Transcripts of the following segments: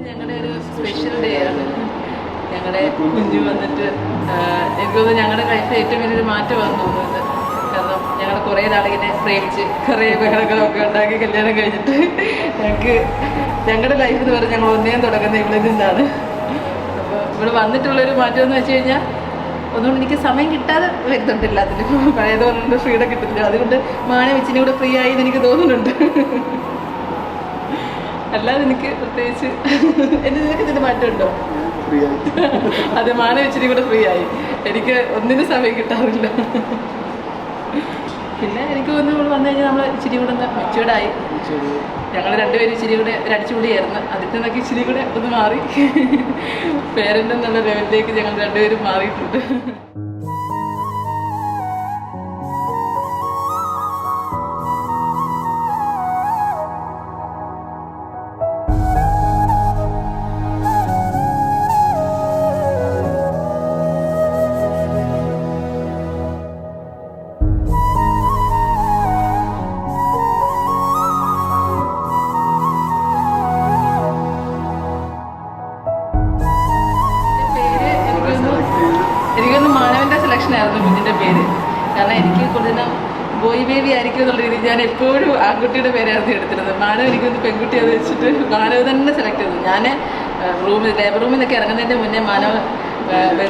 ഞങ്ങളുടെ ഒരു special day ആണ്. ഞങ്ങളുടെ കുഞ്ഞു വന്നിട്ട് എനിക്ക് തോന്നുന്നു ഞങ്ങളുടെ ലൈഫിൽ ഏറ്റവും വലിയൊരു മാറ്റമാണെന്ന് തോന്നുന്നത്. കാരണം ഞങ്ങൾ കുറേ നാളിങ്ങനെ പ്രേമിച്ച് കുറേ ബഹളങ്ങളൊക്കെ ഉണ്ടാക്കി കല്യാണം കഴിഞ്ഞിട്ട് ഞങ്ങളുടെ ലൈഫ് എന്ന് പറഞ്ഞാൽ ഞങ്ങൾ ഒന്നേം തുടങ്ങുന്നത് ഇവിടെ നിന്നാണ്. അപ്പോൾ ഇവിടെ വന്നിട്ടുള്ളൊരു മാറ്റം എന്ന് വെച്ച് കഴിഞ്ഞാൽ ഒന്നുകൊണ്ട് എനിക്ക് സമയം കിട്ടാതെ വരുന്നുണ്ടില്ല. അതിന് പഴയതുകൊണ്ട് ഫ്രീഡം കിട്ടുന്നില്ല. അതുകൊണ്ട് മാനെ വെച്ചിനെ കൂടെ ഫ്രീ ആയി എന്ന് എനിക്ക് തോന്നുന്നുണ്ട്. അല്ലാതെ എനിക്ക് പ്രത്യേകിച്ച് നിനക്ക് ഇതിന് മാറ്റമുണ്ടോ? അത് മാന വെച്ചിട്ട് കൂടെ ഫ്രീ ആയി. എനിക്ക് ഒന്നിനും സമയം കിട്ടാറില്ല. പിന്നെ എനിക്ക് തോന്നുന്നു വന്നു കഴിഞ്ഞാൽ നമ്മൾ ഇച്ചിരി കൂടെ ഒന്ന് മെച്ചുവേർഡായി. ഞങ്ങൾ രണ്ടുപേരും ഇച്ചിരി കൂടെ ഒരു അടിച്ചുപൊളിയായിരുന്നു. അതിൽ നിന്നൊക്കെ ഇച്ചിരി കൂടെ ഒന്ന് മാറി പേരൻ്റ് എന്നുള്ള ലെവലിലേക്ക് ഞങ്ങൾ രണ്ടുപേരും മാറിയിട്ടുണ്ട്. എനിക്കൊന്ന് മാനവൻ്റെ സെലക്ഷനായിരുന്നു കുഞ്ഞിൻ്റെ പേര്. കാരണം എനിക്ക് കൂടുതലും ബോയ് ബേബി ആയിരിക്കും എന്നുള്ള രീതിയിൽ ഞാൻ എപ്പോഴും ആൺകുട്ടിയുടെ പേരായിരുന്നു എടുത്തിരുന്നത്. മാനവ് എനിക്കൊന്ന് പെൺകുട്ടി അത് വെച്ചിട്ട് മാനവ് തന്നെ സെലക്ട് ചെയ്തു. ഞാൻ ലേബർ റൂമിൽ നിന്നൊക്കെ ഇറങ്ങുന്നതിൻ്റെ മുന്നേ മാനവ്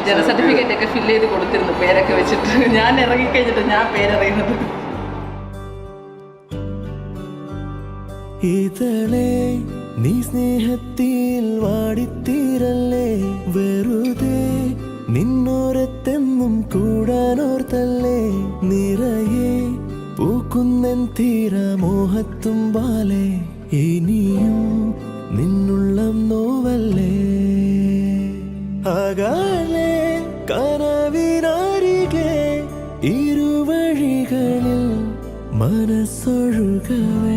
ജനന സർട്ടിഫിക്കറ്റ് ഒക്കെ ഫില്ല് ചെയ്ത് കൊടുത്തിരുന്നു പേരൊക്കെ വെച്ചിട്ട്. ഞാൻ ഇറങ്ങിക്കഴിഞ്ഞിട്ട് ഞാൻ പേരറിയുന്നത്. ഇതളേ നീ സ്നേഹത്തിൽ വാടിത്തീരല്ലേ, വെറുതെ നിന്നോരത്തെന്നും കൂടാനോർത്തല്ലേ, നിറയെ പൂക്കുന്നൻ തീരമോഹത്തുമ്പാലെ ഇനിയും നിന്നുള്ളം നോവല്ലേ. അകലെ കനവിനരികെ ഇരുവഴികളിൽ മനസ്സൊഴുകവേ.